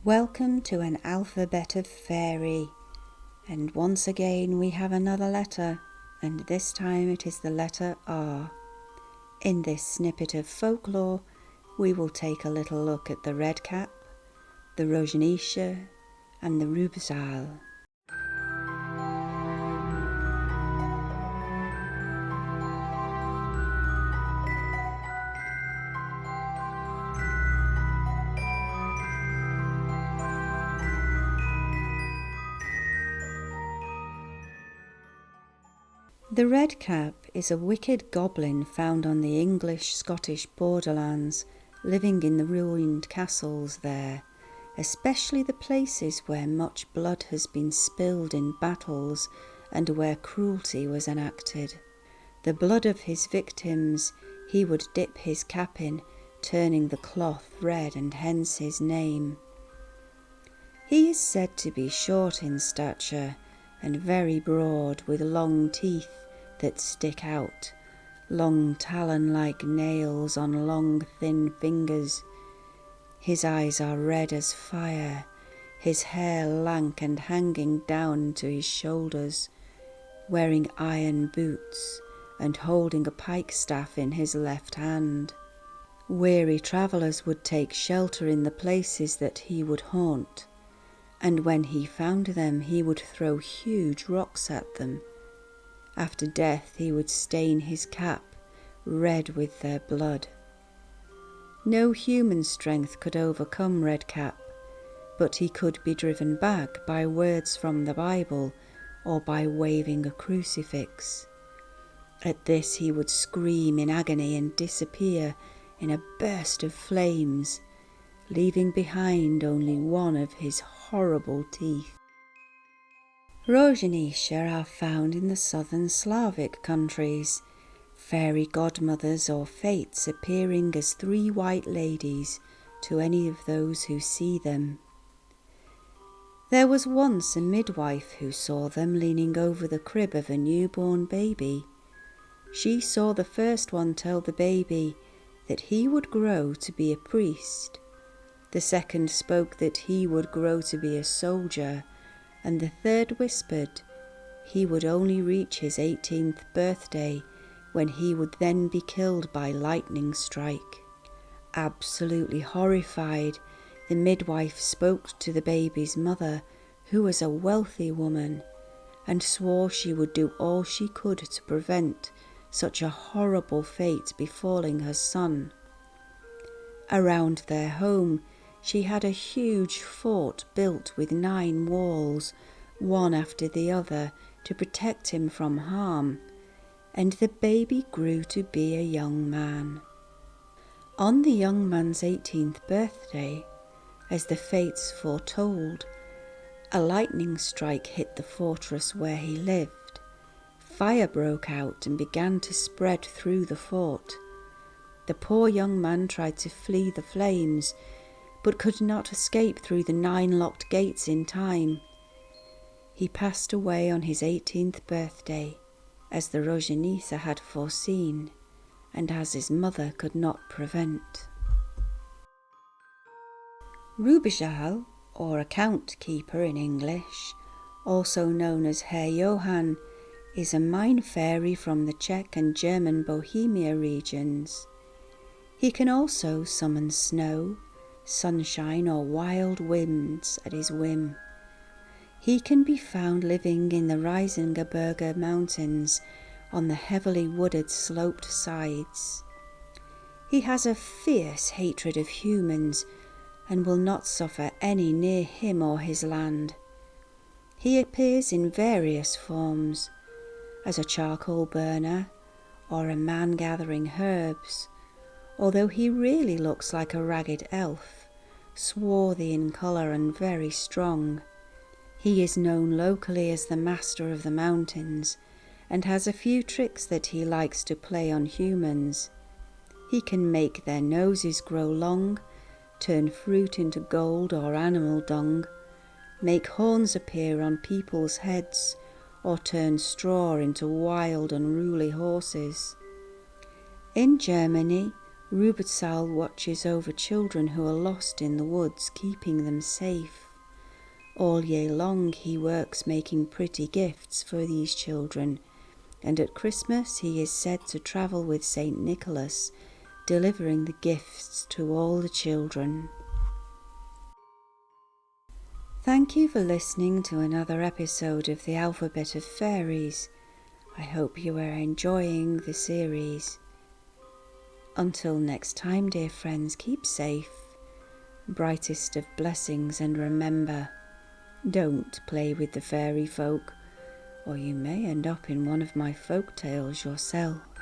Welcome to an Alphabet of Fairy, and once again we have another letter, and this time it is the letter R. In this snippet of folklore, we will take a little look at the red cap, the Rojenice, and the Rubezhal. The red cap is a wicked goblin found on the English-Scottish borderlands, living in the ruined castles there, especially the places where much blood has been spilled in battles and where cruelty was enacted. The blood of his victims he would dip his cap in, turning the cloth red, and hence his name. He is said to be short in stature and very broad, with long teeth that stick out, long talon-like nails on long thin fingers. His eyes are red as fire, his hair lank and hanging down to his shoulders, wearing iron boots and holding a pike-staff in his left hand. Weary travellers would take shelter in the places that he would haunt, and when he found them he would throw huge rocks at them. After death he would stain his cap red with their blood. No human strength could overcome Red Cap, but he could be driven back by words from the Bible or by waving a crucifix. At this he would scream in agony and disappear in a burst of flames, leaving behind only one of his horrible teeth. Rojenice are found in the Southern Slavic countries, fairy godmothers or fates appearing as three white ladies to any of those who see them. There was once a midwife who saw them leaning over the crib of a newborn baby. She saw the first one tell the baby that he would grow to be a priest. The second spoke that he would grow to be a soldier, and the third whispered he would only reach his 18th birthday, when he would then be killed by lightning strike. Absolutely horrified, the midwife spoke to the baby's mother, who was a wealthy woman, and swore she would do all she could to prevent such a horrible fate befalling her son. Around their home, she had a huge fort built with 9 walls, one after the other, to protect him from harm, and the baby grew to be a young man. On the young man's 18th birthday, as the fates foretold, a lightning strike hit the fortress where he lived. Fire broke out and began to spread through the fort. The poor young man tried to flee the flames, but could not escape through the 9 locked gates in time. He passed away on his 18th birthday, as the Rojenice had foreseen, and as his mother could not prevent. Rubezhal, or account keeper in English, also known as Herr Johann, is a mine fairy from the Czech and German Bohemia regions. He can also summon snow, sunshine or wild winds at his whim. He can be found living in the Riesengebirge mountains on the heavily wooded sloped sides. He has a fierce hatred of humans and will not suffer any near him or his land. He appears in various forms, as a charcoal burner or a man gathering herbs, although he really looks like a ragged elf, swarthy in colour and very strong. He is known locally as the Master of the Mountains, and has a few tricks that he likes to play on humans. He can make their noses grow long, turn fruit into gold or animal dung, make horns appear on people's heads, or turn straw into wild unruly horses. In Germany, Rubezhal watches over children who are lost in the woods, keeping them safe. All year long he works making pretty gifts for these children, and at Christmas he is said to travel with Saint Nicholas, delivering the gifts to all the children. Thank you for listening to another episode of the Alphabet of Fairies. I hope you are enjoying the series. Until next time, dear friends, keep safe. Brightest of blessings, and remember, don't play with the fairy folk, or you may end up in one of my folk tales yourself.